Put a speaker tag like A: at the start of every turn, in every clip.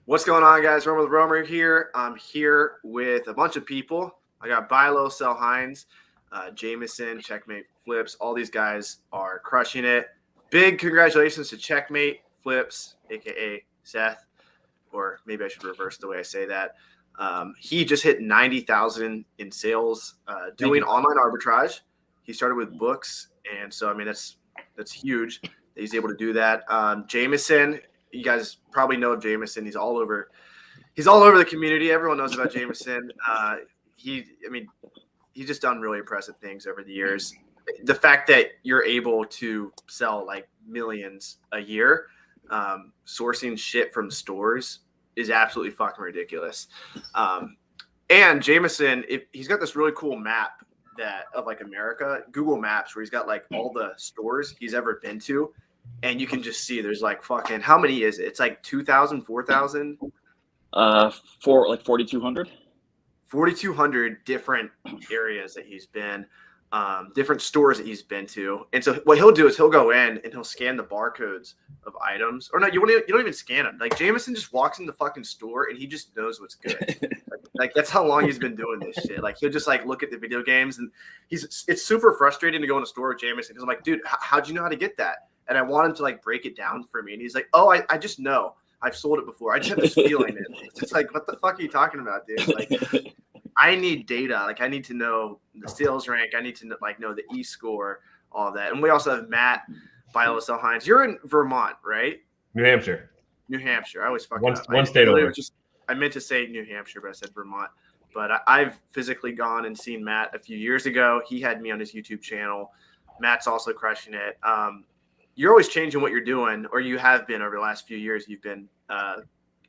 A: What's going on, guys? Romer with Romer here. I'm here with a bunch of people. I got Buy Low, Sell Hines, Jameson, Checkmate, Flips. All these guys are crushing it. Big congratulations to Checkmate, Flips, a.k.a. Seth, or maybe I should reverse the way I say that. He just hit 90,000 in sales doing online arbitrage. He started with books, and so, I mean, that's huge that he's able to do that. Jameson, you guys probably know of Jameson. He's all over the community. Everyone knows about Jameson. He's just done really impressive things over the years. The fact that you're able to sell like millions a year, sourcing shit from stores is absolutely fucking ridiculous. And Jameson, he's got this really cool map of like America, Google Maps, where he's got like all the stores he's ever been to. And you can just see there's like fucking, how many is it? It's like 2,000, 4,000?
B: For like 4,200.
A: 4,200 different areas that he's been, different stores that he's been to. And so what he'll do is he'll go in and he'll scan the barcodes of items. Or no, you don't even scan them. Like Jameson just walks in the fucking store and he just knows what's good. like that's how long he's been doing this shit. Like he'll just like look at the video games and it's super frustrating to go in a store with Jameson because I'm like, dude, how'd you know how to get that? And I want him to like break it down for me. And he's like, oh, I just know. I've sold it before. I just have this feeling. It's just like, what the fuck are you talking about, dude? Like, I need data. Like, I need to know the sales rank. I need to know the e-score, all that. And we also have Matt, Buy Low, Sell Hines. You're in Vermont, right?
C: New Hampshire.
A: I always fucking
C: one state over.
A: I meant to say New Hampshire, but I said Vermont. But I've physically gone and seen Matt a few years ago. He had me on his YouTube channel. Matt's also crushing it. You're always changing what you're doing, or you have been over the last few years. You've been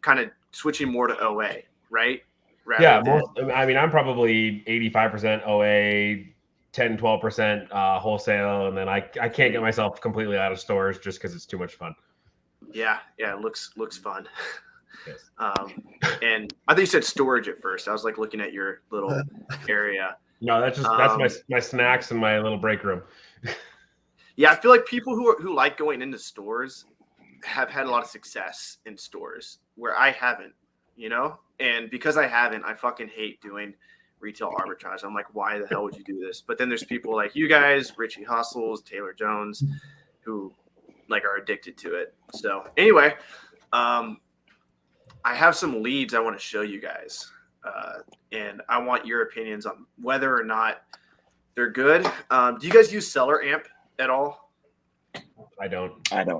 A: kind of switching more to OA, right?
C: I'm probably 85% OA, 10, 12% wholesale, and then I can't get myself completely out of stores just because it's too much fun.
A: Yeah, it looks fun.
C: Yes.
A: And I think you said storage at first. I was like looking at your little area.
C: No, that's my snacks and my little break room.
A: Yeah, I feel like people who like going into stores have had a lot of success in stores where I haven't, And because I haven't, I fucking hate doing retail arbitrage. I'm like, why the hell would you do this? But then there's people like you guys, Richie Hustles, Taylor Jones, who like are addicted to it. So anyway, I have some leads I want to show you guys, and I want your opinions on whether or not they're good. Do you guys use Seller Amp at all?
C: I don't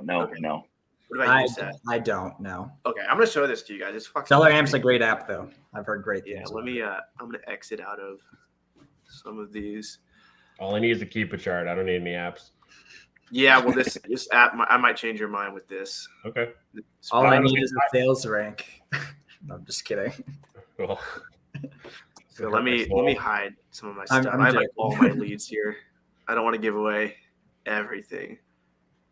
B: know.
A: Okay.
B: No.
A: What about you, Seth?
D: I don't know.
A: Okay, I'm gonna show this to you guys. It's fucking
D: Seller Amp's a great app, though. I've heard great things.
A: Yeah, let me. I'm gonna exit out of some of these.
C: All I need is a keep a chart. I don't need any apps.
A: Yeah, well, this app, I might change your mind with this.
C: Okay.
D: All I need is a sales rank. No, I'm just kidding.
C: Cool.
A: So let me hide some of my stuff. I have like all my leads here. I don't want to give away everything.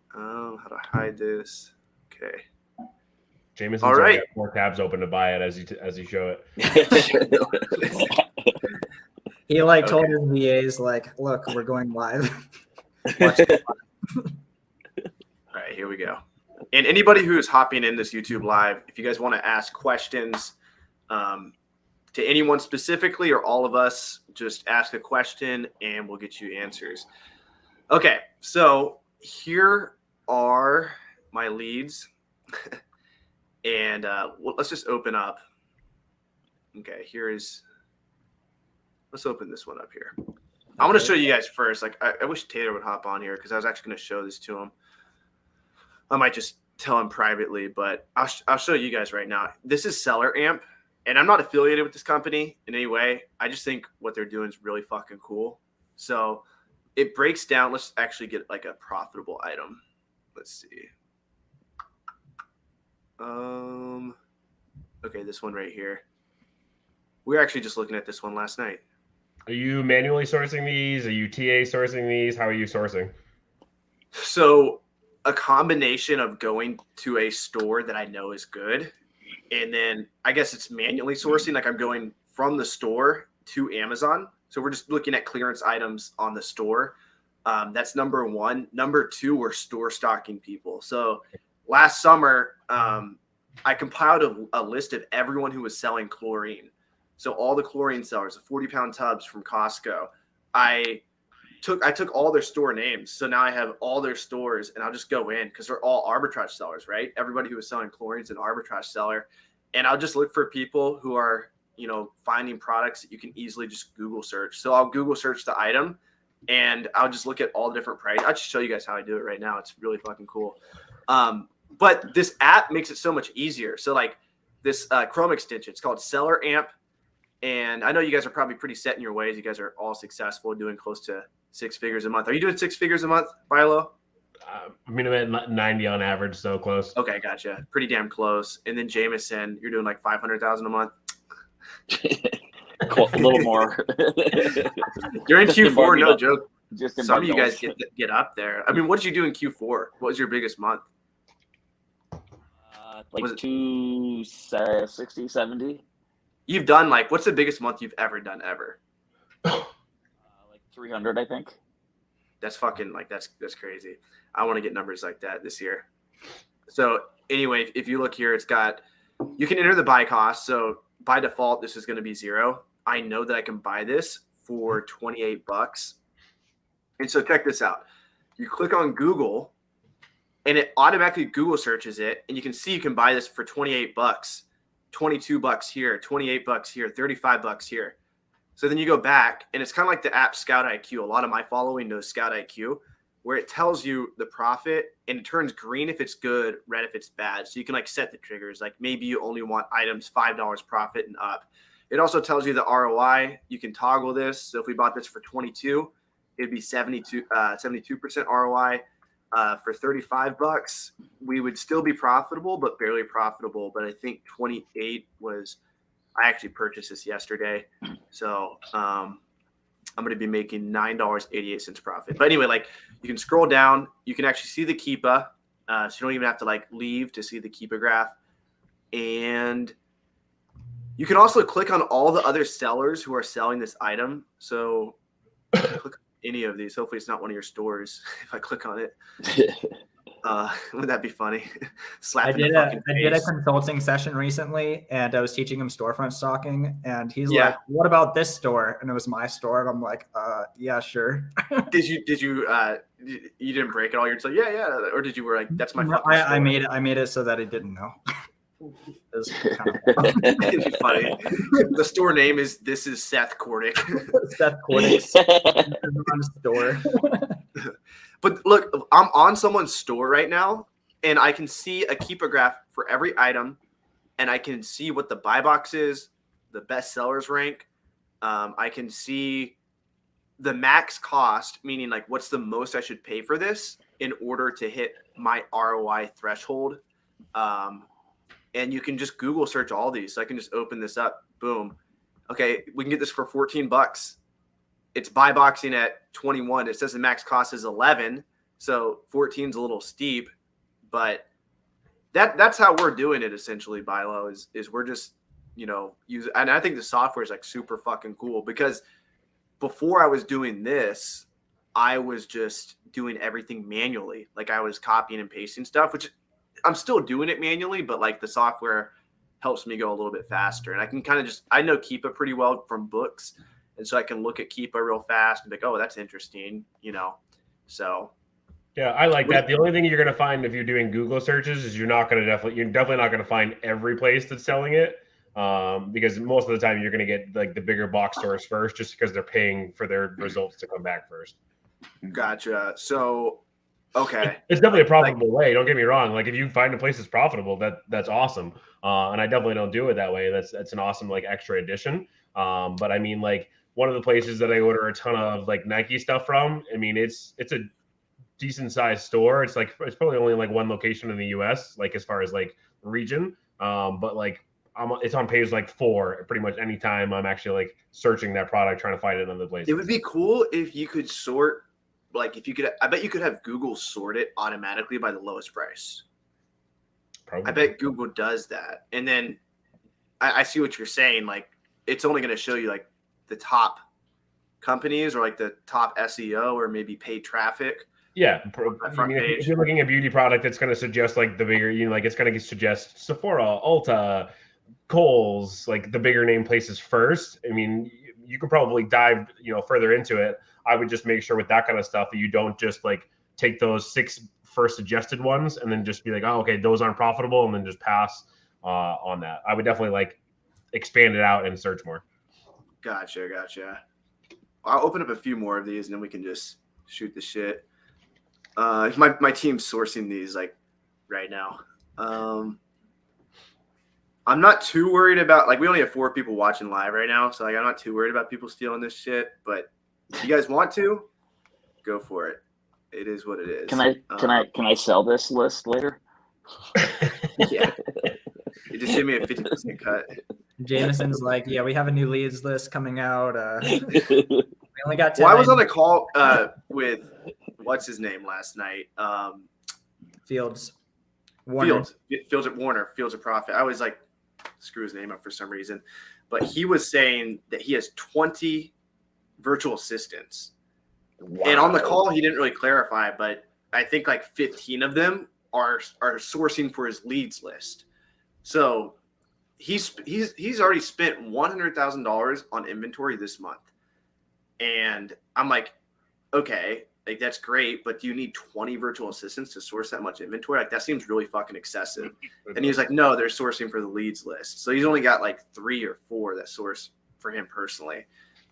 A: How to hide this? Okay.
C: Jameson's
A: all right.
C: Got 4 tabs open to buy it as you show it.
D: He told his VAs look, we're going live. Watch it.
A: All right, here we go. And anybody who is hopping in this YouTube live, if you guys want to ask questions to anyone specifically or all of us, just ask a question and we'll get you answers. Okay, so here are my leads. And let's just open up. Okay, let's open this one up here. I want to show you guys first. Like, I wish Taylor would hop on here because I was actually going to show this to him. I might just tell him privately, but I'll show you guys right now. This is Seller Amp, and I'm not affiliated with this company in any way. I just think what they're doing is really fucking cool. So it breaks down. Let's actually get like a profitable item. Let's see. Okay, this one right here. We were actually just looking at this one last night.
C: Are you manually sourcing these? Are you TA sourcing these? How are you sourcing?
A: So a combination of going to a store that I know is good, and then I guess it's manually sourcing. Like I'm going from the store to Amazon. So we're just looking at clearance items on the store. That's number one. Number two, we're store stocking people. So last summer, I compiled a list of everyone who was selling chlorine. So all the chlorine sellers, the 40-pound tubs from Costco. I took all their store names. So now I have all their stores, and I'll just go in because they're all arbitrage sellers, right? Everybody who was selling chlorine is an arbitrage seller. And I'll just look for people who are, finding products that you can easily just Google search. So I'll Google search the item, and I'll just look at all the different prices. I'll just show you guys how I do it right now. It's really fucking cool. But this app makes it so much easier. So like this Chrome extension, it's called Seller Amp. And I know you guys are probably pretty set in your ways. You guys are all successful, doing close to 6 figures a month. Are you doing 6 figures a month, Bilo?
C: I'm at 90 on average, so close.
A: Okay, gotcha. Pretty damn close. And then Jameson, you're doing like 500,000 a month.
B: A little more.
A: You're in Q4, no
B: Barbie,
A: joke.
B: Just in
A: Some of you
B: Barbie
A: guys
B: dolls.
A: get up there. I mean, what did you do in Q4? What was your biggest month?
B: Like
A: Was it-
B: 260, 70,
A: You've done like, what's the biggest month you've ever done ever?
B: like 300, I think.
A: That's fucking like, that's crazy. I want to get numbers like that this year. So anyway, if you look here, you can enter the buy cost. So by default, this is going to be 0. I know that I can buy this for $28. And so check this out. You click on Google, and it automatically Google searches it, and you can see you can buy this for $28, $22 here, $28 here, $35 here. So then you go back, and it's kind of like the app Scout IQ. A lot of my following knows Scout IQ, where it tells you the profit, and it turns green if it's good, red if it's bad. So you can like set the triggers. Like maybe you only want items $5 profit and up. It also tells you the ROI. You can toggle this. So if we bought this for 22, it'd be 72% ROI. For $35, we would still be profitable, but barely profitable. But I think 28 was. I actually purchased this yesterday, so I'm going to be making $9.88 profit. But anyway, like you can scroll down, you can actually see the Keepa, so you don't even have to like leave to see the Keepa graph, and you can also click on all the other sellers who are selling this item. So click on any of these. Hopefully, it's not one of your stores. If I click on it. Would that be funny?
D: I did a consulting session recently, and I was teaching him storefront stalking, and he's like, "What about this store?" And it was my store, and I'm like, "Yeah, sure."
A: Did you you didn't break it all? You're just like, yeah, or did you were like, "That's my fucking store."
D: I made it so that he didn't know. It was kind of
A: It'd be funny. The store name is "This is Seth Cordick."
D: Seth Cordick's store.
A: But look, I'm on someone's store right now, and I can see a Keepa graph for every item, and I can see what the buy box is, the best sellers rank. I can see the max cost, meaning like what's the most I should pay for this in order to hit my ROI threshold. And you can just Google search all these. So I can just open this up. Boom. Okay, we can get this for $14. It's buy boxing at 21. It says the max cost is 11. So 14 is a little steep, but that's how we're doing it essentially, Bilo, is we're just, using, and I think the software is like super fucking cool because before I was doing this, I was just doing everything manually. Like I was copying and pasting stuff, which I'm still doing it manually, but like the software helps me go a little bit faster. And I can kind of I know Keepa pretty well from books. And so I can look at Keepa real fast and be like, oh, that's interesting, so.
C: Yeah, I like that. The only thing you're going to find if you're doing Google searches is you're definitely not going to find every place that's selling it. Because most of the time you're going to get like the bigger box stores first, just because they're paying for their results to come back first.
A: Gotcha. So, okay.
C: It's definitely a profitable way. Don't get me wrong. Like if you find a place that's profitable, that's awesome. And I definitely don't do it that way. That's an awesome like extra addition. But I mean, like one of the places that I order a ton of like Nike stuff from, I mean, it's a decent sized store. It's probably only like one location in the US, like as far as like region. But like it's on page like 4 pretty much anytime I'm actually like searching that product, trying to find it in other places.
A: It would be cool if you could sort, like if you could, I bet you could have Google sort it automatically by the lowest price. Probably. I bet Google does that. And then I see what you're saying. Like it's only going to show you like the top companies or like the top SEO or maybe paid traffic.
C: Yeah,
A: that
C: I
A: front
C: mean, if
A: page.
C: you're looking at beauty product, it's going to suggest like the bigger, like it's going to suggest Sephora, Ulta, Kohl's, like the bigger name places first. I mean, you could probably dive, further into it. I would just make sure with that kind of stuff that you don't just like take those 6 first suggested ones and then just be like, oh, okay, those aren't profitable, and then just pass on that. I would definitely like expand it out and search more.
A: Gotcha. I'll open up a few more of these, and then we can just shoot the shit. My team's sourcing these like right now. I'm not too worried about, like, we only have 4 people watching live right now, so like I'm not too worried about people stealing this shit. But if you guys want to, go for it. It is what it is.
B: Can I sell this list later?
A: Yeah. You just give me a 50% cut.
D: Jameson's like, yeah, we have a new leads list coming out. We only got 10.
A: Well, I was on a call with what's his name last night.
D: Fields.
A: Fields at Warner. Fields of Profit. I was like, screw his name up for some reason, but he was saying that he has 20 virtual assistants. Wow. And on the call, he didn't really clarify, but I think like 15 of them are sourcing for his leads list. So he's already spent $100,000 on inventory this month. And I'm like, okay, like that's great, but do you need 20 virtual assistants to source that much inventory? Like that seems really fucking excessive. And he was like, no, they're sourcing for the leads list. So he's only got like 3 or 4 that source for him personally.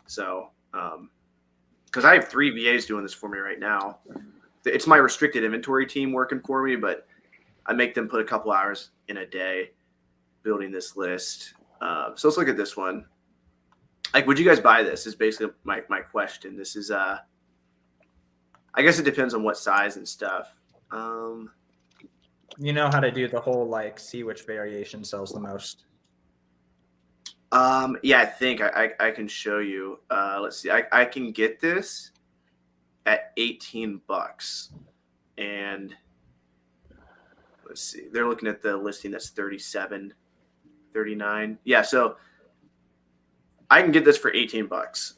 A: So, because I have 3 VAs doing this for me right now. It's my restricted inventory team working for me, but I make them put a couple hours in a day building this list. So let's look at this one. Like, would you guys buy this? Is basically my question. This is I guess it depends on what size and stuff.
D: You know how to do the whole like see which variation sells the most.
A: Yeah, I think I can show you. Let's see. I can get this at $18, and let's see. They're looking at the listing that's $37, $39. Yeah, so I can get this for $18.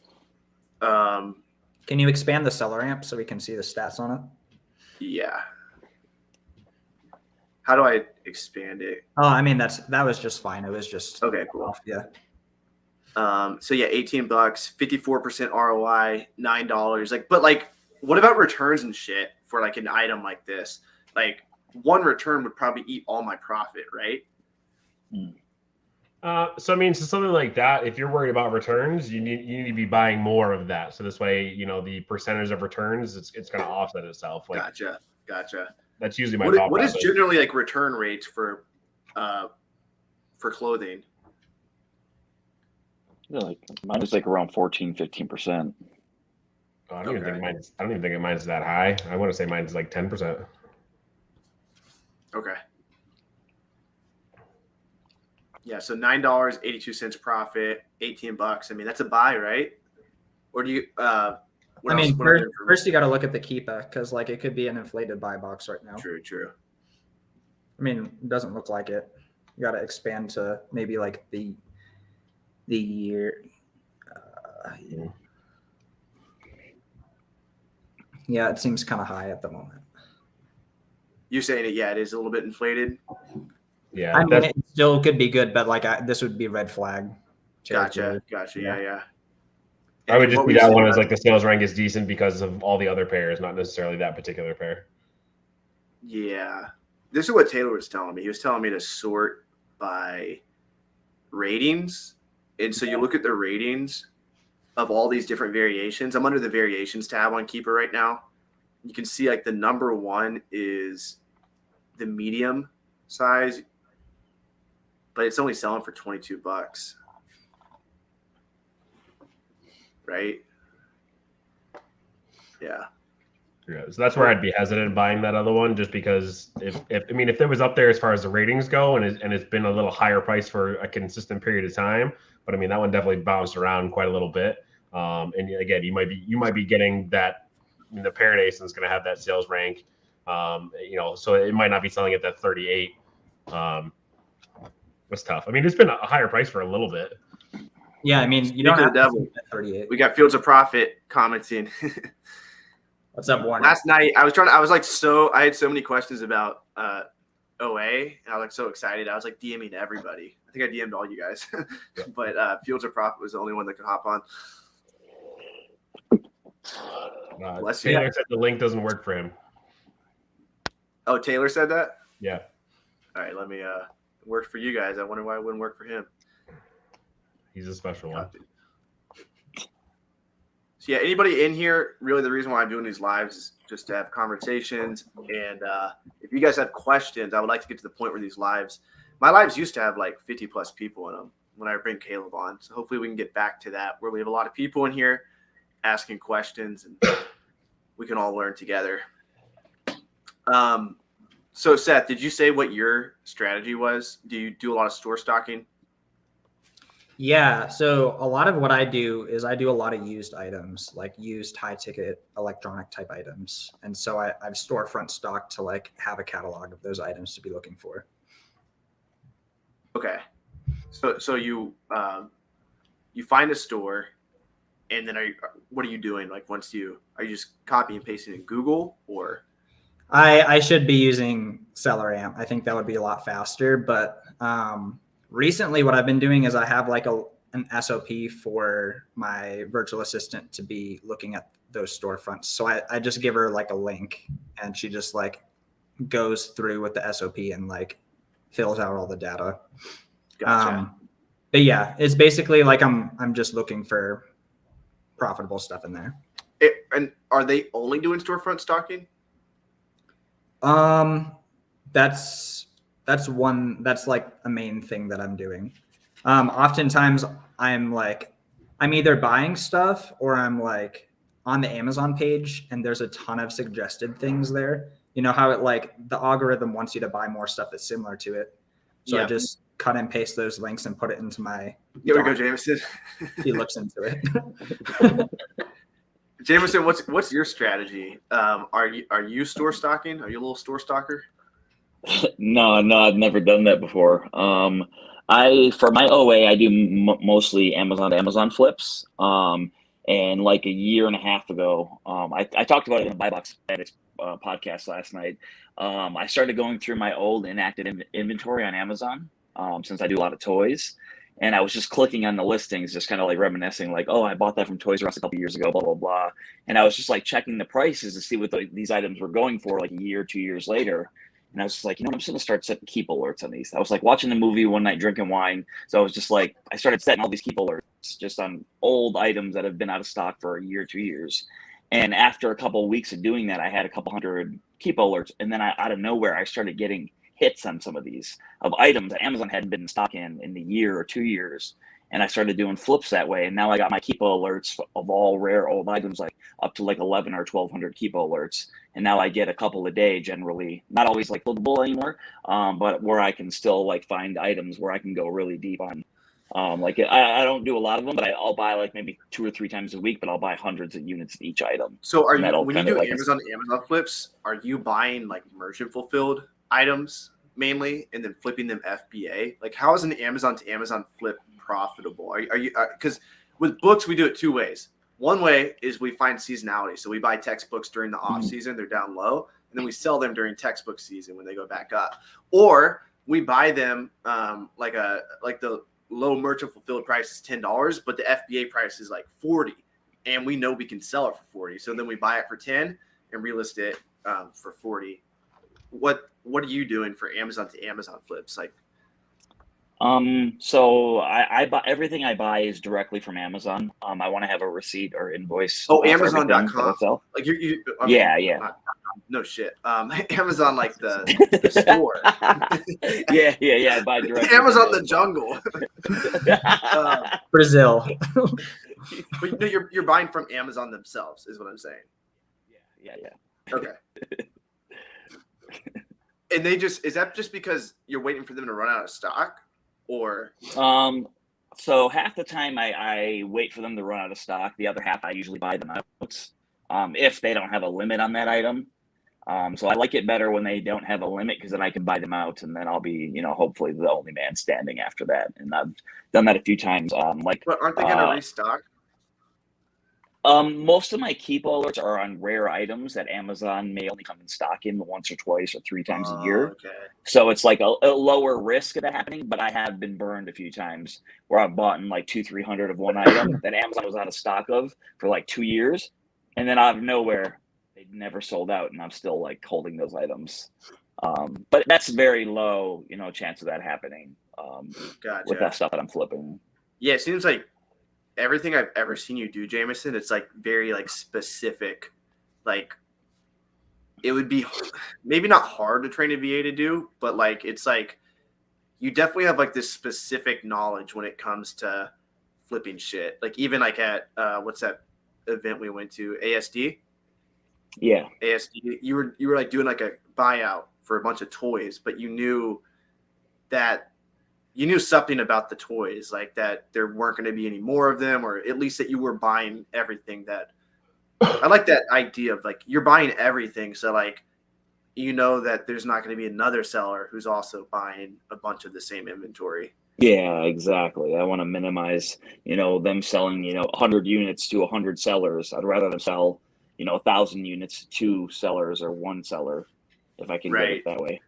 D: Can you expand the seller amp so we can see the stats on it?
A: Yeah. How do I expand it?
D: Oh, I mean that was just fine. It was just
A: okay, cool.
D: Yeah.
A: So yeah, $18, 54% ROI, $9. Like, but like, what about returns and shit for like an item like this? Like, one return would probably eat all my profit, right?
C: So I mean, so something like that, if you're worried about returns, you need to be buying more of that. So this way, the percentage of returns, it's going to offset itself. Like,
A: Gotcha.
C: That's usually my
A: what is generally like return rates for clothing?
B: Yeah, like mine is like around 14-15%.
C: I don't even think mine's that high. I want to say mine's like 10%.
A: Okay. Yeah, so $9.82 profit, $18. I mean, that's a buy, right? Or do you?
D: First you got to look at the Keepa because like it could be an inflated buy box right now.
A: True.
D: I mean, it doesn't look like it. You got to expand to maybe like the year. Yeah, it seems kind of high at the moment.
A: You're saying it? Yeah, it is a little bit inflated.
C: Yeah,
D: I mean, it still could be good, but like this would be red flag.
A: Gotcha. Yeah.
C: I would just see that one as like the sales rank is decent because of all the other pairs, not necessarily that particular pair.
A: Yeah. This is what Taylor was telling me. He was telling me to sort by ratings. And so you look at the ratings of all these different variations. I'm under the variations tab on Keeper right now. You can see like the number 1 is the medium size, but it's only selling for $22. Right? Yeah.
C: So that's where I'd be hesitant buying that other one, just because if it was up there as far as the ratings go, and it's been a little higher price for a consistent period of time, but I mean that one definitely bounced around quite a little bit. And again, you might be getting that. I mean, the Paradise is going to have that sales rank, so it might not be selling at that 38. It's tough. I mean, it's been a higher price for a little bit.
D: Yeah, I mean, you don't have to 38.
A: We got Fields of Profit commenting.
D: What's up, Warner?
A: Last night I had so many questions about OA, and I was like so excited. I was like DMing everybody. I think I DM'd all you guys, but Fields of Profit was the only one that could hop on. Bless you.
C: Taylor said the link doesn't work for him.
A: Oh, Taylor said that?
C: Yeah.
A: All right, let me work for you guys. I wonder why it wouldn't work for him.
C: He's a special one.
A: So yeah, anybody in here, really the reason why I'm doing these lives is just to have conversations. And if you guys have questions, I would like to get to the point where my lives used to have like 50 plus people in them when I bring Caleb on. So hopefully we can get back to that where we have a lot of people in here asking questions and we can all learn together. So Seth, did you say what your strategy was? Do you do a lot of store stocking?
D: Yeah, so a lot of what I do is I do a lot of used items, like used high ticket electronic type items. And so I've storefront stocked to like have a catalog of those items to be looking for.
A: Okay. So you find a store, and then what are you doing? Like are you just copying and pasting in Google, or?
D: I should be using SellerAmp. I think that would be a lot faster, but recently what I've been doing is I have like an SOP for my virtual assistant to be looking at those storefronts. So I just give her like a link and she just like goes through with the SOP and like fills out all the data.
A: Gotcha.
D: But yeah, it's basically like I'm just looking for profitable stuff in there.
A: And are they only doing storefront stocking?
D: That's like a main thing that I'm doing. Oftentimes I'm either buying stuff or I'm like on the Amazon page and there's a ton of suggested things there. You know how it like the algorithm wants you to buy more stuff that's similar to it. So I just cut and paste those links and put it into my.
A: Here we go, Jameson.
D: He looks into it.
A: Jameson, what's your strategy? Are you store stocking? Are you a little store stalker?
B: No, I've never done that before. For my OA, I do mostly Amazon to Amazon flips. And like a year and a half ago, I talked about it in the Buy Box Edits podcast last night. I started going through my old inactive inventory on Amazon since I do a lot of toys. And I was just clicking on the listings, just kind of like reminiscing, like, oh, I bought that from Toys R Us a couple years ago, blah, blah, blah. And I was just like checking the prices to see what these items were going for like a year, 2 years later. And I was just like, I'm just going to start setting keep alerts on these. I was like watching the movie one night, drinking wine. So I was just like, I started setting all these keep alerts just on old items that have been out of stock for a year, 2 years. And after a couple of weeks of doing that, I had a couple hundred keep alerts. And then out of nowhere, I started getting hits on some of these of items that Amazon hadn't been in stock in the year or 2 years. And I started doing flips that way. And now I got my keep alerts of all rare old items, like up to like 11 or 1,200 keep alerts. And now I get a couple a day generally, not always like flippable anymore, but where I can still like find items where I can go really deep on. I don't do a lot of them, but I'll buy like maybe 2 or 3 times a week, but I'll buy hundreds of units of each item.
A: So when you do like Amazon flips, are you buying like merchant fulfilled items mainly and then flipping them FBA? Like how is an Amazon to Amazon flip profitable? Are you because with books we do it 2 ways. One way is we find seasonality. So we buy textbooks during the off season, they're down low, and then we sell them during textbook season when they go back up. Or we buy them like the low merchant fulfilled price is $10, but the FBA price is like $40, and we know we can sell it for $40. So then we buy it for $10 and relist it for $40. What are you doing for Amazon to Amazon flips? Like,
B: so I buy everything I buy is directly from Amazon. I want to have a receipt or invoice.
A: Oh, Amazon.com. Like
B: yeah.
A: No shit. Amazon, like the store.
B: yeah. I buy directly.
A: Amazon the jungle.
D: Brazil.
A: But no, you're buying from Amazon themselves, is what I'm saying.
B: Yeah.
A: Okay. And is that just because you're waiting for them to run out of stock, or?
B: So half the time I wait for them to run out of stock. The other half I usually buy them out. If they don't have a limit on that item. So I like it better when they don't have a limit because then I can buy them out and then I'll be, hopefully the only man standing after that. And I've done that a few times.
A: But aren't they going to restock?
B: Most of my keep alerts are on rare items that Amazon may only come in stock in once or twice or 3 times a year.
A: Okay.
B: So it's like a lower risk of that happening, but I have been burned a few times where I've bought in like 200-300 of one item that Amazon was out of stock of for like 2 years. And then out of nowhere, they never sold out and I'm still like holding those items. But that's very low, chance of that happening
A: Gotcha.
B: with that stuff that I'm flipping.
A: Yeah, it seems like everything I've ever seen you do, Jameson, it's like very like specific. Like it would be maybe not hard to train a VA to do, but like it's like you definitely have like this specific knowledge when it comes to flipping shit. Like even like at what's that event we went to, ASD?
B: Yeah.
A: ASD. You were like doing like a buyout for a bunch of toys, but you knew something about the toys, like that there weren't going to be any more of them, or at least that you were buying everything. That I like that idea of like you're buying everything, so like that there's not going to be another seller who's also buying a bunch of the same inventory.
B: Yeah, exactly. I want to minimize, them selling, 100 units to 100 sellers. I'd rather them sell, 1,000 units to 2 sellers or 1 seller if I can get it that way.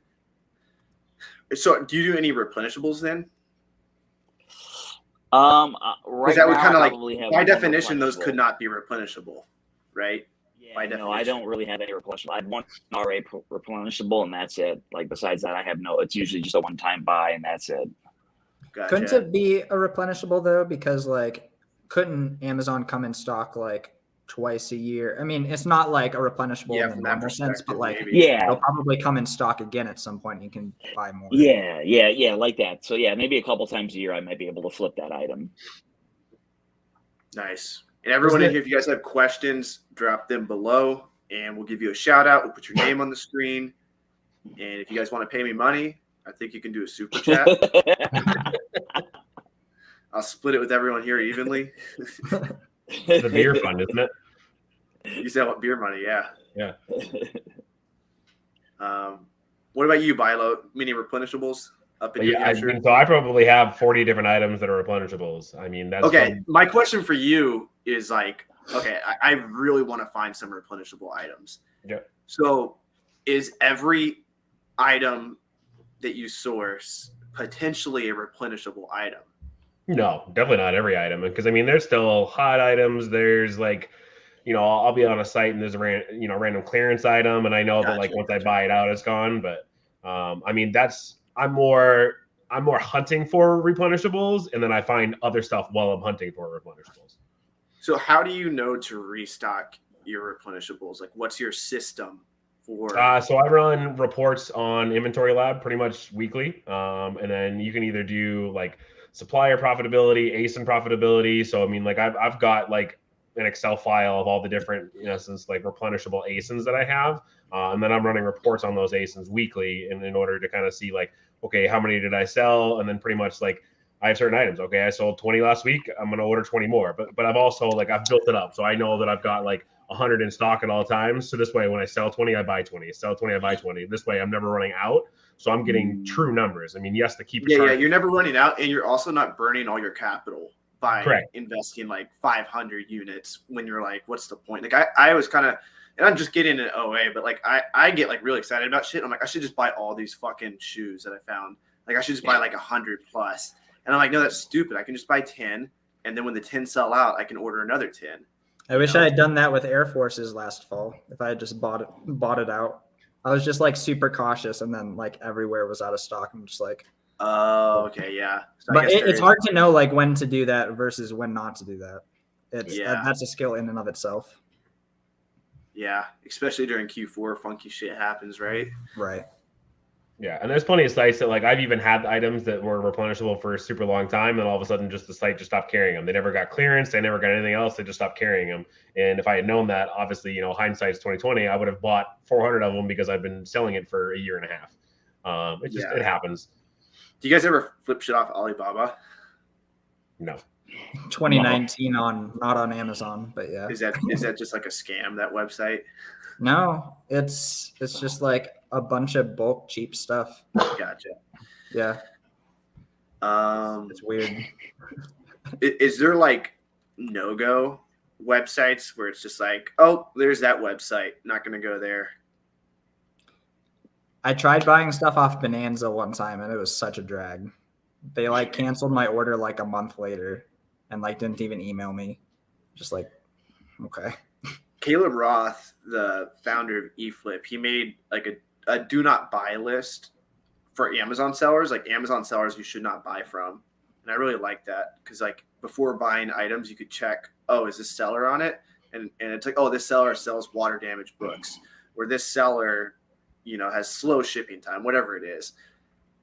A: So do you do any replenishables then?
B: Right
A: that would
B: now,
A: kind of like,
B: have
A: by definition, those could not be replenishable, right?
B: Yeah, I don't really have any replenishable. I have one RA replenishable, and that's it. Like besides that, I have no. It's usually just a one-time buy, and that's it.
A: Gotcha.
D: Couldn't it be a replenishable though? Because like, couldn't Amazon come in stock like twice a year? I mean, it's not like a replenishable in the normal sense, but like, they'll probably come in stock again at some point. And you can buy more.
B: Yeah, like that. So yeah, maybe a couple times a year, I might be able to flip that item.
A: Nice. And everyone in here, if you guys have questions, drop them below, and we'll give you a shout out. We'll put your name on the screen, and if you guys want to pay me money, I think you can do a super chat. I'll split it with everyone here evenly.
C: The beer fund, isn't it?
A: You said what, beer money? Yeah.
C: Yeah.
A: What about you, Bilo? Many replenishables up in your
C: so I probably have 40 different items that are replenishables. I mean, that's
A: okay. My question for you is like, okay, I really want to find some replenishable items.
C: Yeah.
A: So, is every item that you source potentially a replenishable item?
C: No, definitely not every item. Because I mean, there's still hot items. There's like, I'll be on a site and there's a random clearance item, and I know that like once I buy it out, it's gone. But I mean, I'm more hunting for replenishables, and then I find other stuff while I'm hunting for replenishables.
A: So how do you know to restock your replenishables? Like, what's your system for?
C: So I run reports on Inventory Lab pretty much weekly, and then you can either do like supplier profitability, ASIN profitability. So I mean, like I've got like an Excel file of all the different, in essence, like replenishable ASINs that I have, and then I'm running reports on those ASINs weekly, in order to kind of see like, okay, how many did I sell, and then pretty much like I have certain items. Okay, I sold 20 last week. I'm going to order 20 more. But I've also like I've built it up, so I know that I've got like 100 in stock at all times. So this way, when I sell 20, I buy 20. Sell 20, I buy 20. This way, I'm never running out. So I'm getting true numbers. I mean, yes, the keep.
A: Yeah, you're never running out, and you're also not burning all your capital by investing like 500 units when you're like, what's the point? Like I was kind of, and I'm just getting an OA, but like I get like really excited about shit. I'm like, I should just buy all these fucking shoes that I found. Like I should just buy like 100 plus. And I'm like, no, that's stupid. I can just buy 10. And then when the 10 sell out, I can order another 10.
D: I wish I had done that with Air Forces last fall. If I had just bought it out, I was just like super cautious, and then like everywhere was out of stock. I'm just like,
A: oh, okay, yeah. So
D: but it's hard to know like when to do that versus when not to do that. That's a skill in and of itself.
A: Yeah, especially during Q4, funky shit happens, right?
D: Right.
C: Yeah, and there's plenty of sites that like I've even had items that were replenishable for a super long time, and all of a sudden just the site just stopped carrying them. They never got clearance, they never got anything else, they just stopped carrying them. And if I had known that, obviously, hindsight's 2020, I would have bought 400 of them because I've been selling it for a year and a half. It happens.
A: Do you guys ever flip shit off Alibaba?
C: No.
D: 2019 not on Amazon, but yeah.
A: Is that just like a scam, that website?
D: No, it's just like a bunch of bulk cheap stuff.
A: Gotcha.
D: Yeah.
A: It's
D: weird.
A: Is there like no-go websites where it's just like, oh, there's that website. Not going to go there.
D: I tried buying stuff off Bonanza one time, and it was such a drag. They like canceled my order like a month later, and like didn't even email me. Just like, okay.
A: Caleb Roth, the founder of eFlip, he made like a do not buy list for Amazon sellers, like Amazon sellers you should not buy from. And I really like that because like before buying items, you could check, oh, is this seller on it? And it's like, oh, this seller sells water damaged books, or this seller, you know, has slow shipping time, whatever it is.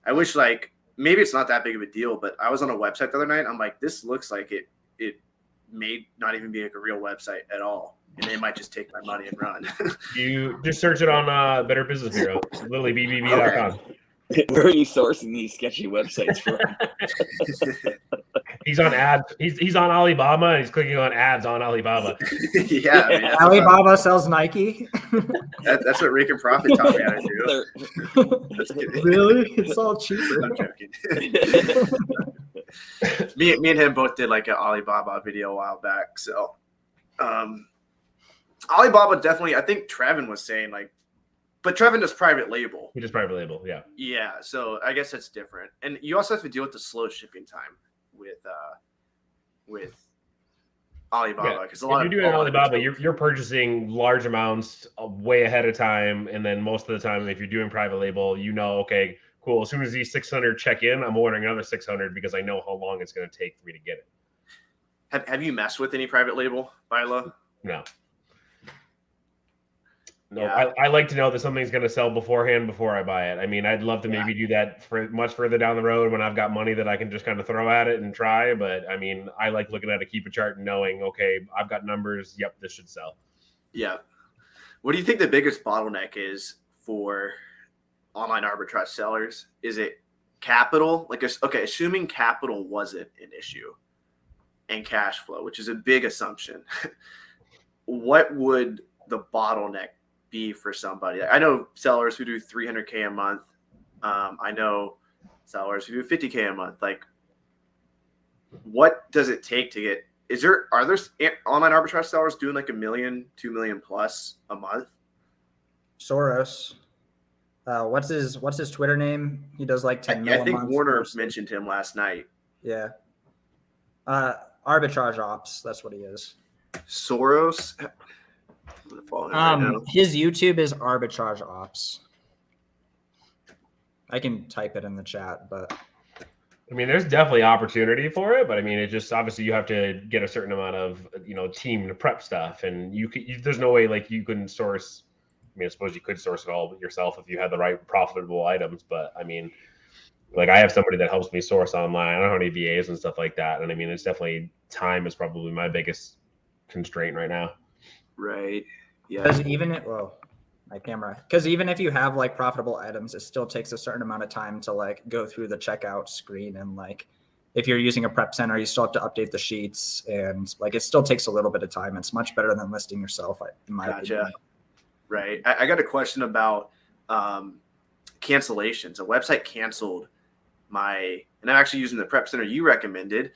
A: I wish like maybe it's not that big of a deal, but I was on a website the other night. I'm like, this looks like it may not even be like a real website at all. And they might just take my money and run.
C: You just search it on Better Business Bureau, literally bbb.com.
A: Okay.
B: Where are you sourcing these sketchy websites from?
C: He's on ads. He's on Alibaba, and he's clicking on ads on Alibaba.
A: Yeah, I mean,
D: Alibaba sells Nike.
A: that's what Rick and Profit taught me how to do. Just kidding.
D: Really? It's all cheaper.
A: I'm joking. me and him both did like an Alibaba video a while back. So Alibaba definitely, I think Trevin was saying like, but Trevin does private label.
C: He does private label, yeah.
A: Yeah, so I guess that's different. And you also have to deal with the slow shipping time with Alibaba, because a lot
C: if you're doing Alibaba, you're purchasing large amounts way ahead of time, and then most of the time, if you're doing private label, you know, okay, cool. As soon as these 600 check in, I'm ordering another 600 because I know how long it's going to take for me to get it.
A: Have you messed with any private label, Bilo?
C: No. No,
A: Yeah.
C: I like to know that something's going to sell beforehand before I buy it. I mean, I'd love to maybe do that for much further down the road when I've got money that I can just kind of throw at it and try. But I mean, I like looking at a keep a chart and knowing, okay, I've got numbers. Yep, this should sell.
A: Yeah. What do you think the biggest bottleneck is for online arbitrage sellers? Is it capital? Like, okay, assuming capital wasn't an issue and cash flow, which is a big assumption, what would the bottleneck be for somebody? I know sellers who do 300K a month. I know sellers who do 50K a month. Like, what does it take to get? Are there online arbitrage sellers doing like $1 million, $2 million plus a month?
D: Soros. What's his Twitter name? He does like 10 million.
A: I think Warner mentioned him last night.
D: Yeah. Arbitrage ops. That's what he is.
A: Soros. I'm gonna follow him right now.
D: His YouTube is arbitrage ops. I can type it in the chat, but
C: I mean, there's definitely opportunity for it, but I mean, it just obviously you have to get a certain amount of team to prep stuff, and there's no way like you couldn't source. I mean, I suppose you could source it all yourself if you had the right profitable items, but I mean, like I have somebody that helps me source online. I don't have any VAs and stuff like that, and I mean, it's definitely time is probably my biggest constraint right now.
A: Right. Yeah.
D: Because even if you have like profitable items, it still takes a certain amount of time to like go through the checkout screen, and like if you're using a prep center, you still have to update the sheets, and like it still takes a little bit of time. It's much better than listing yourself, in my opinion.
A: Right. I got a question about cancellations. A website canceled and I'm actually using the prep center you recommended,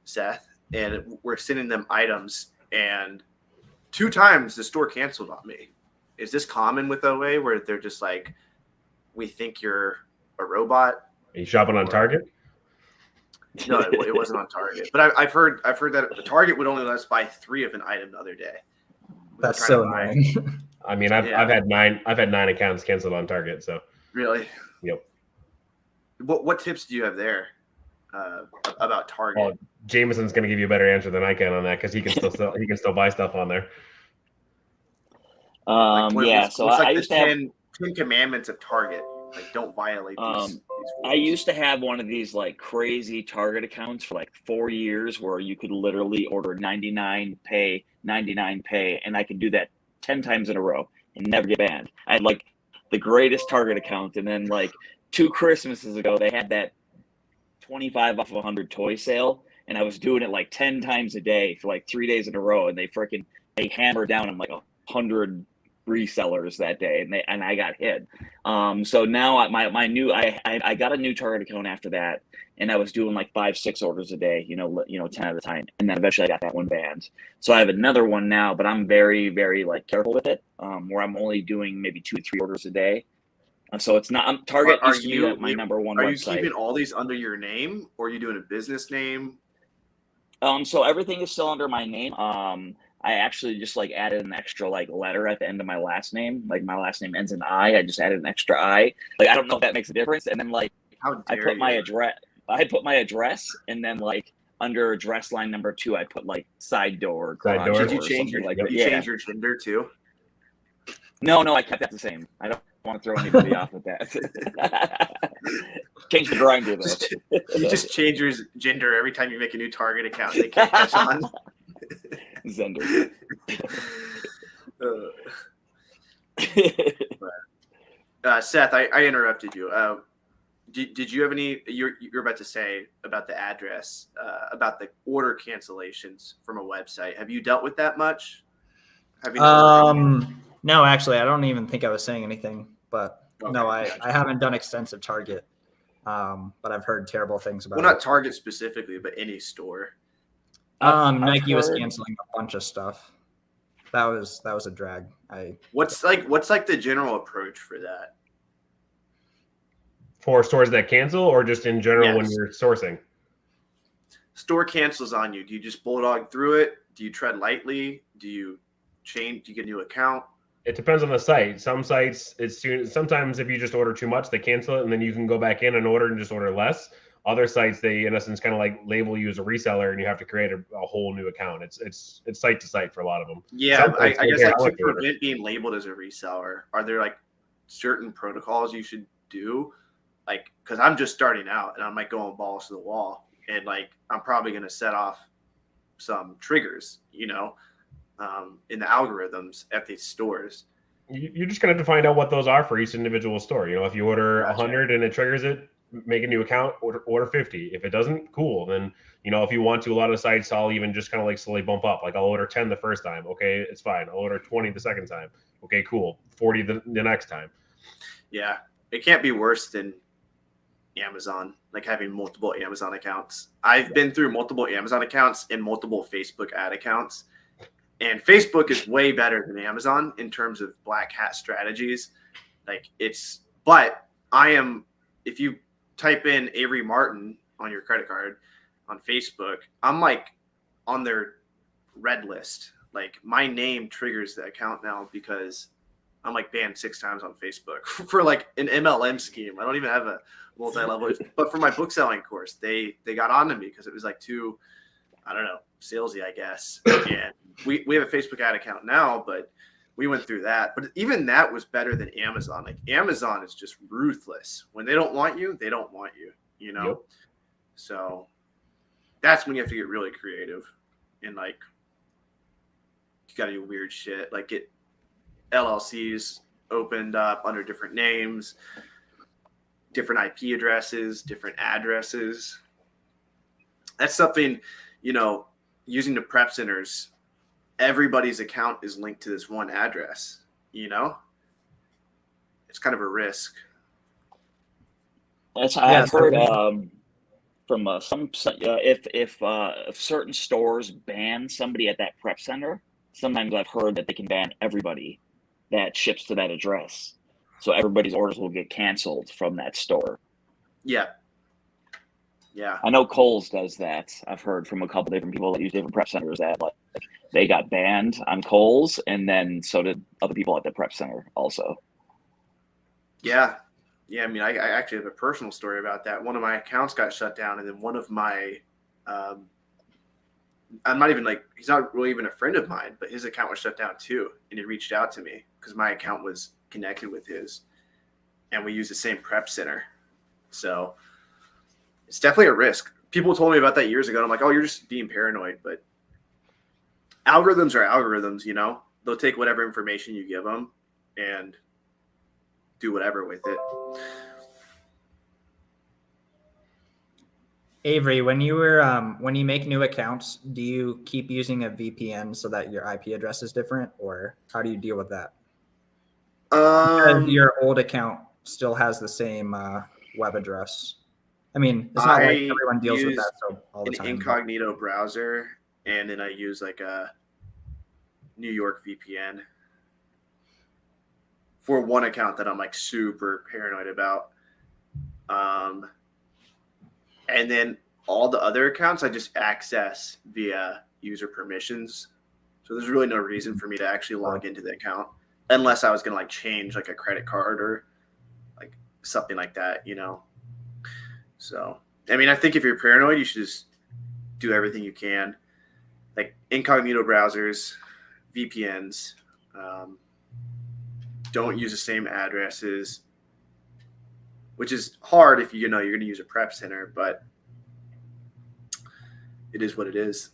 A: Seth, and we're sending them items, and 2 times the store canceled on me. Is this common with OA where they're just like, we think you're a robot?
C: Are you shopping on Target?
A: No, it wasn't on Target. But I've heard that the Target would only let us buy 3 of an item the other day.
D: That's so annoying.
C: I mean, I've had 9 accounts canceled on Target. So
A: really,
C: yep.
A: What tips do you have there about Target?
C: Well, Jameson's going to give you a better answer than I can on that because he can still buy stuff on there.
B: So I used to have
A: 10 commandments of Target. Like, don't violate these rules.
B: I used to have one of these like crazy Target accounts for like 4 years where you could literally order 99 pay, and I could do that 10 times in a row and never get banned. I had like the greatest Target account, and then like 2 Christmases ago they had that 25 off of 100 toy sale, and I was doing it like 10 times a day for like 3 days in a row, and they hammered down on like 100 resellers that day, and I got hit. So now I got a new target account after that, and I was doing like 5-6 orders a day, 10 at a time, and then eventually I got that one banned. So I have another one now, but I'm very, very like careful with it, where I'm only doing maybe 2 or 3 orders a day. So it's not Target used to be my number one
A: Are you
B: website.
A: keeping all these under your name, or are you doing a business name?
B: So everything is still under my name. I actually just like added an extra like letter at the end of my last name. Like my last name ends in I. I just added an extra I. Like I don't know if that makes a difference. And then like I put my address. I put my address, and then like under address line number 2, I put like side door.
C: Side door.
A: Did you change your change your gender too?
B: No, I kept that the same. I don't want to throw anybody off with that. Change the grinder though.
A: You just change your gender every time you make a new Target account. They can't catch on.
B: Zender.
A: Seth, I interrupted you. Did you have any? You're about to say about the address, about the order cancellations from a website. Have you dealt with that much?
D: No, actually, I don't even think I was saying anything. But no, I haven't done extensive Target. But I've heard terrible things about it.
A: Well, not Target specifically, but any store.
D: Nike was canceling a bunch of stuff. That was a drag.
A: What's like the general approach for that?
C: For stores that cancel, or just in general when you're sourcing?
A: Store cancels on you. Do you just bulldog through it? Do you tread lightly? Do you change? Do you get a new account?
C: It depends on the site. Some sites, sometimes if you just order too much, they cancel it, and then you can go back in and order and just order less. Other sites, they in essence kind of like label you as a reseller, and you have to create a whole new account. It's site to site for a lot of them.
A: Yeah, I guess like to prevent being labeled as a reseller, are there like certain protocols you should do? Like, because I'm just starting out and I might go on balls to the wall, and like I'm probably going to set off some triggers, in the algorithms at these stores.
C: You're just going to have to find out what those are for each individual store. If you order 100 and it triggers it, make a new account, order 50. If it doesn't, cool. Then, if you want to, a lot of sites, I'll even just kind of like slowly bump up. Like I'll order 10 the first time. Okay, it's fine. I'll order 20 the second time. Okay, cool. 40 the next time.
A: Yeah. It can't be worse than Amazon, like having multiple Amazon accounts. I've been through multiple Amazon accounts and multiple Facebook ad accounts. And Facebook is way better than Amazon in terms of black hat strategies. But if you type in Avery Martin on your credit card on Facebook, I'm like on their red list. Like my name triggers the account now because I'm like banned 6 times on Facebook for like an MLM scheme. I don't even have a multi-level, but for my book selling course, they got onto me because it was like too, I don't know, salesy, I guess. And we have a Facebook ad account now, but we went through that. But even that was better than Amazon. Like Amazon is just ruthless. When they don't want you, they don't want you,
C: Yep.
A: So that's when you have to get really creative and like you got to do weird shit, like get LLCs opened up under different names, different IP addresses, different addresses. That's something, using the prep centers, everybody's account is linked to this one address, It's kind of a risk.
B: I've heard from some if certain stores ban somebody at that prep center, sometimes I've heard that they can ban everybody that ships to that address. So everybody's orders will get canceled from that store.
A: Yeah.
B: I know Kohl's does that. I've heard from a couple different people that use different prep centers that like they got banned on Kohl's, and then so did other people at the prep center also.
A: Yeah. I mean, I actually have a personal story about that. One of my accounts got shut down, and then one of my I'm not even like, he's not really even a friend of mine, but his account was shut down too. And he reached out to me because my account was connected with his, and we use the same prep center. So it's definitely a risk. People told me about that years ago. And I'm like, oh, you're just being paranoid. But algorithms are algorithms, they'll take whatever information you give them and do whatever with it.
D: Avery, when you make new accounts, do you keep using a VPN so that your IP address is different, or how do you deal with that? Because your old account still has the same web address. I mean, it's not like
A: I
D: everyone deals with
A: use
D: that all the
A: an
D: time.
A: incognito browser, and then I use like a New York VPN for one account that I'm like super paranoid about. And then all the other accounts I just access via user permissions. So there's really no reason for me to actually log into the account unless I was going to like change like a credit card or like something like that, you know? So, I mean, I think if you're paranoid, you should just do everything you can. Like incognito browsers, VPNs, don't use the same addresses, which is hard if you know you're going to use a prep center, but it is what it is.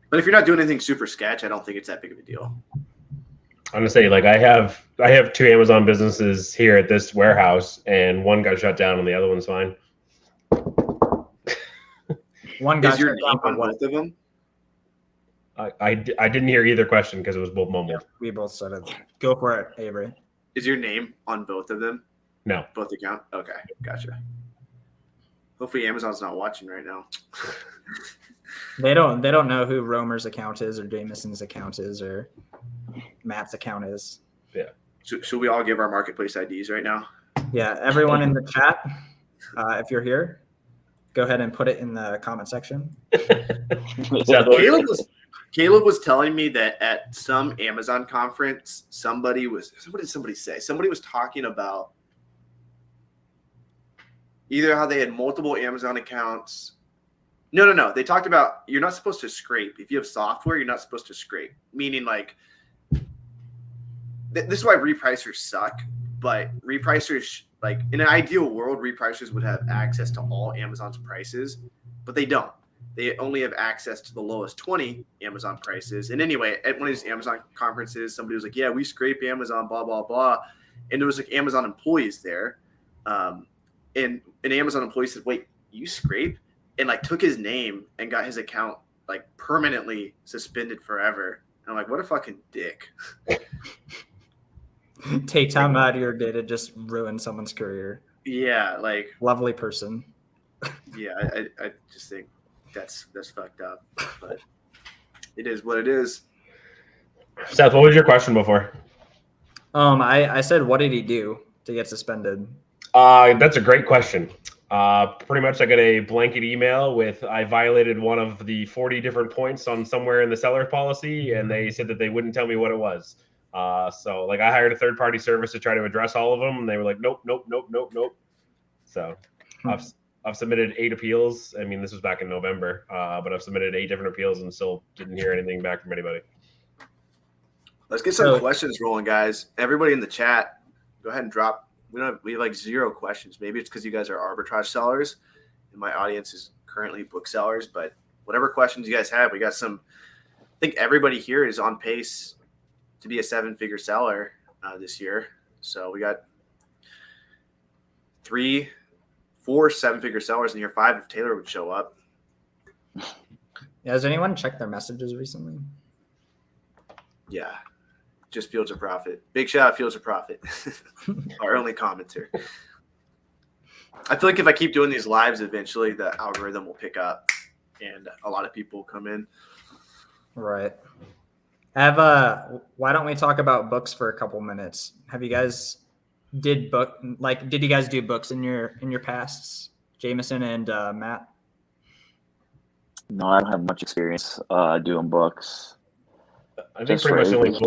A: But if you're not doing anything super sketch, I don't think it's that big of a deal.
C: I'm gonna say, like, I have 2 Amazon businesses here at this warehouse, and one got shut down, and the other one's fine.
D: One got
A: Is your
D: shut down
A: name
D: for
A: on
D: what?
A: both of them?
C: I didn't hear either question because it was both mumbled.
D: We both said it. Go for it, Avery.
A: Is your name on both of them?
C: No.
A: Both account? Okay, gotcha. Hopefully Amazon's not watching right now.
D: They don't know who Romer's account is or Jameson's account is or Matt's account is.
C: Yeah.
A: Should we all give our marketplace IDs right now?
D: Yeah, everyone in the chat, if you're here, go ahead and put it in the comment section.
A: Caleb was telling me that at some Amazon conference, what did somebody say? Somebody was talking about either how they had multiple Amazon accounts. No. They talked about you're not supposed to scrape. If you have software, you're not supposed to scrape. Meaning like, this is why repricers suck. But repricers, like in an ideal world, repricers would have access to all Amazon's prices, but they don't. They only have access to the lowest 20 Amazon prices. And anyway, at one of these Amazon conferences, somebody was like, yeah, we scrape Amazon, blah, blah, blah. And there was like Amazon employees there. And an Amazon employee said, wait, you scrape? And like took his name and got his account like permanently suspended forever. And I'm like, what a fucking dick.
D: Take time out of your day to just ruin someone's career.
A: Yeah, like
D: Lovely person.
A: Yeah, I just think that's fucked up. But it is what it is.
C: Seth, what was your question before?
D: I said, what did he do to get suspended?
C: That's a great question. Pretty much I got a blanket email with I violated one of the 40 different points on somewhere in the seller policy, and they said that they wouldn't tell me what it was. So like I hired a third-party service to try to address all of them, and they were like, nope. So I've submitted 8 appeals. I mean, this was back in November, but I've submitted 8 different appeals and still didn't hear anything back from anybody.
A: Let's get some questions rolling, guys. Everybody in the chat, go ahead and drop. We have like 0 questions. Maybe it's because you guys are arbitrage sellers, and my audience is currently book sellers. But whatever questions you guys have, we got some. I think everybody here is on pace to be a 7-figure seller this year. So we got 3, 4 7-figure sellers in year 5 if Taylor would show up.
D: Yeah, has anyone checked their messages recently?
A: Yeah. Just Fields of Profit. Big shout out Fields of Profit. Our only commenter. I feel like if I keep doing these lives, eventually the algorithm will pick up and a lot of people will come in.
D: Right. Why don't we talk about books for a couple minutes? Have you guys did you guys do books in your pasts, Jameson and Matt?
B: No, I don't have much experience doing books.
C: I think pretty much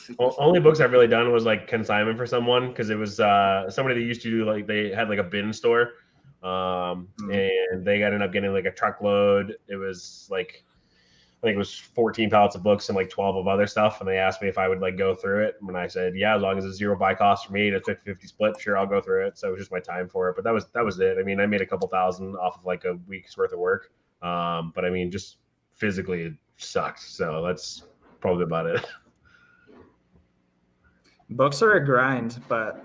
C: the only books I've really done was like consignment for someone, because it was somebody that used to do like they had like a bin store, and they ended up getting like a truckload. It was like I think it was 14 pallets of books and like 12 of other stuff, and they asked me if I would like go through it. And I said, yeah, as long as it's 0 buy cost for me, it's 50-50 split, sure, I'll go through it. So it was just my time for it. But that was it. I mean, I made a couple thousand off of like a week's worth of work. But I mean, just physically it sucked. So that's probably about it.
D: Books are a grind, but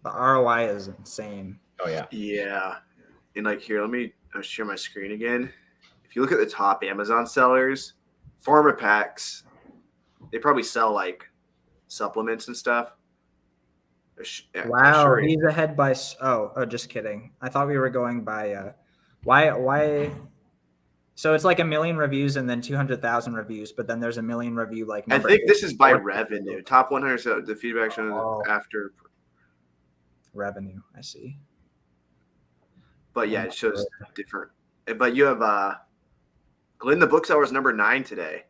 D: the ROI is insane.
C: Oh yeah.
A: Yeah. And like here, let me share my screen again. If you look at the top Amazon sellers, pharma packs, they probably sell like supplements and stuff.
D: Wow,
A: Sure.
D: he's ahead by. Oh, just kidding. I thought we were going by. Why? So it's like 1 million reviews and then 200,000 reviews, but then there's 1 million review like.
A: I think this is by revenue. Top 100. So the feedback shown after
D: revenue. I see.
A: But yeah, it shows different. But you have Glenn the Bookseller is number 9 today.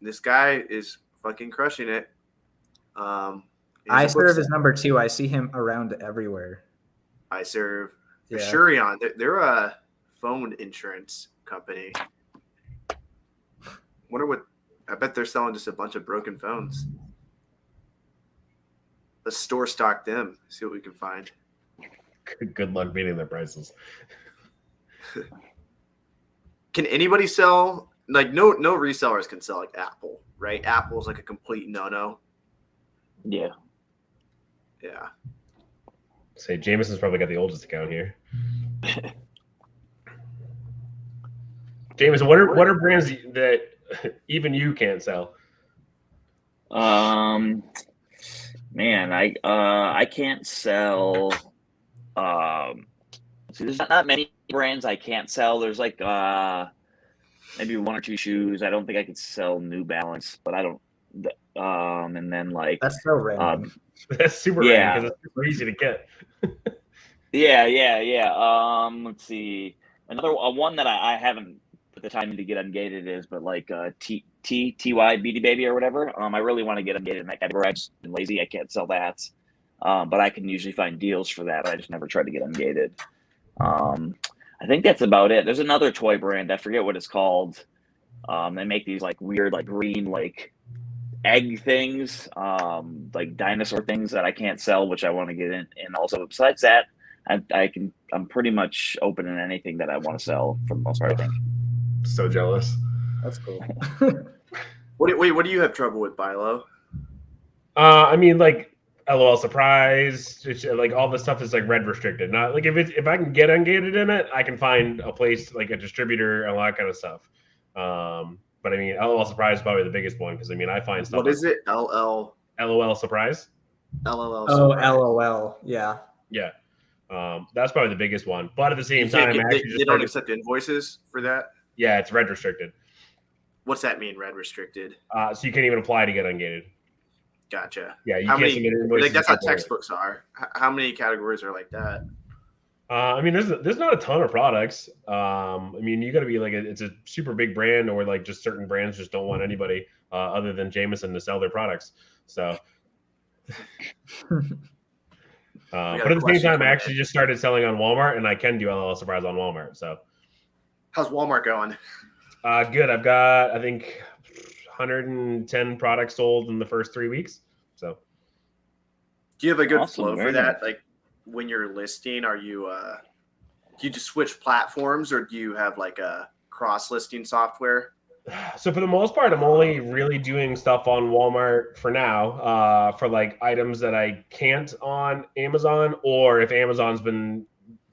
A: This guy is fucking crushing it.
D: I Serve is number 2. I see him around everywhere.
A: I Serve.
D: Yeah.
A: Shurion. They're a phone insurance company. Wonder what. I bet they're selling just a bunch of broken phones. Let's store stock them. See what we can find.
C: Good luck beating their prices.
A: Can anybody sell? Like no resellers can sell like Apple, right? Apple's like a complete no.
B: Yeah.
A: Yeah.
C: Say Jameson's probably got the oldest account here. Jameson, what are brands that even you can't sell?
B: Man, I can't sell. See, there's not many brands I can't sell. There's like maybe 1 or 2 shoes. I don't think I could sell New Balance, but I don't. And then like
D: that's so random.
C: That's super random because it's super easy to get.
B: Yeah. Let's see. Another one that I haven't put the time to get ungated is, but like TY Beady Baby or whatever. I really want to get ungated in that category. I'm just lazy. I can't sell that. But I can usually find deals for that. I just never tried to get ungated. I think that's about it. There's another toy brand. I forget what it's called. They make these like weird, like green, like egg things, like dinosaur things that I can't sell, which I want to get in. And also besides that, I'm pretty much open in anything that I want to sell for the most part, I think.
C: So jealous.
D: That's cool.
A: What do you have trouble with, Bilo?
C: I mean, like LOL Surprise, like all this stuff is like red restricted. Not like if I can get ungated in it, I can find a place like a distributor and all that kind of stuff. But I mean, LOL Surprise is probably the biggest one because I mean, I find stuff.
A: What is it? LOL
C: Surprise.
A: LOL.
D: Oh, LOL. Yeah.
C: Yeah. That's probably the biggest one. But at the same time,
A: they don't accept invoices for that.
C: Yeah, it's red restricted.
A: What's that mean, red restricted?
C: So you can't even apply to get ungated.
A: Gotcha.
C: Yeah, you can't submit invoices.
A: Like that's how textbooks are. How many categories are like that?
C: I mean, there's not a ton of products. I mean, you got to be like it's a super big brand, or like just certain brands just don't want anybody other than Jameson to sell their products. So, but at the same time, I actually just started selling on Walmart, and I can do LOL Surprise on Walmart. So,
A: how's Walmart going?
C: Good. I've got I think 110 products sold in the first 3 weeks. So,
A: do you have a good flow for that? Like, when you're listing, are you do you just switch platforms, or do you have like a cross listing software?
C: So for the most part, I'm only really doing stuff on Walmart for now, for like items that I can't on Amazon, or if Amazon's been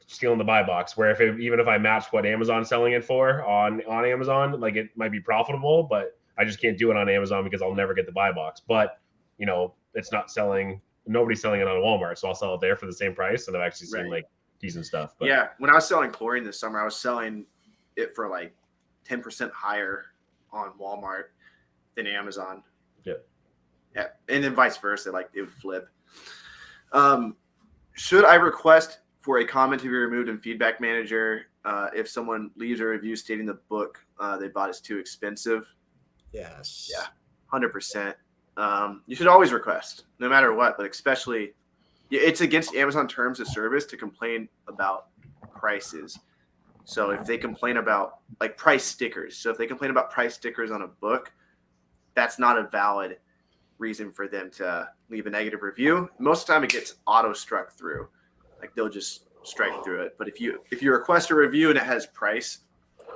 C: stealing the buy box, where even if I match what Amazon's selling it for on Amazon, like it might be profitable, but I just can't do it on Amazon because I'll never get the buy box. But you know, it's not selling. Nobody's selling it on Walmart, so I'll sell it there for the same price, and I've actually seen like decent stuff. But
A: yeah, when I was selling chlorine this summer, I was selling it for like 10% higher on Walmart than Amazon.
C: Yeah,
A: and then vice versa, like it would flip. Should I request for a comment to be removed in Feedback Manager if someone leaves a review stating the book they bought is too expensive?
D: Yes.
A: Yeah, 100%. You should always request, no matter what, but especially it's against Amazon terms of service to complain about prices. So if they complain about like price stickers, so if they complain about price stickers on a book, that's not a valid reason for them to leave a negative review. Most of the time it gets auto struck through. Like they'll just strike through it. But if you request a review and it has price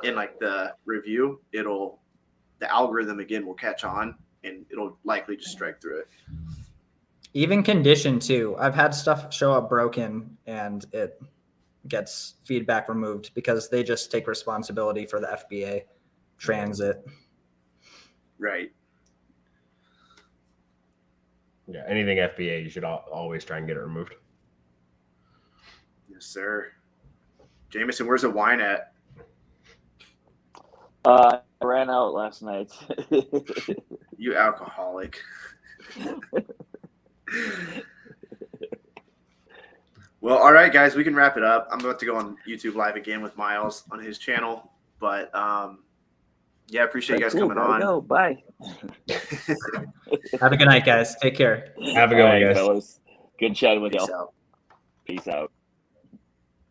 A: in like the review, the algorithm again will catch on and it'll likely just strike through it.
D: Even condition too. I've had stuff show up broken and it gets feedback removed because they just take responsibility for the FBA transit.
A: Right.
C: Yeah, anything FBA, you should always try and get it removed.
A: Yes, sir. Jameson, where's the wine at?
B: I ran out last night.
A: You alcoholic. Well, all right, guys, we can wrap it up. I'm about to go on YouTube Live again with Miles on his channel. But, yeah, appreciate you guys coming on.
B: Go. Bye.
D: Have a good night, guys. Take care.
C: Have a good one, guys.
B: Fellas. Good chatting with
A: Peace
B: y'all.
A: out.
B: Peace out.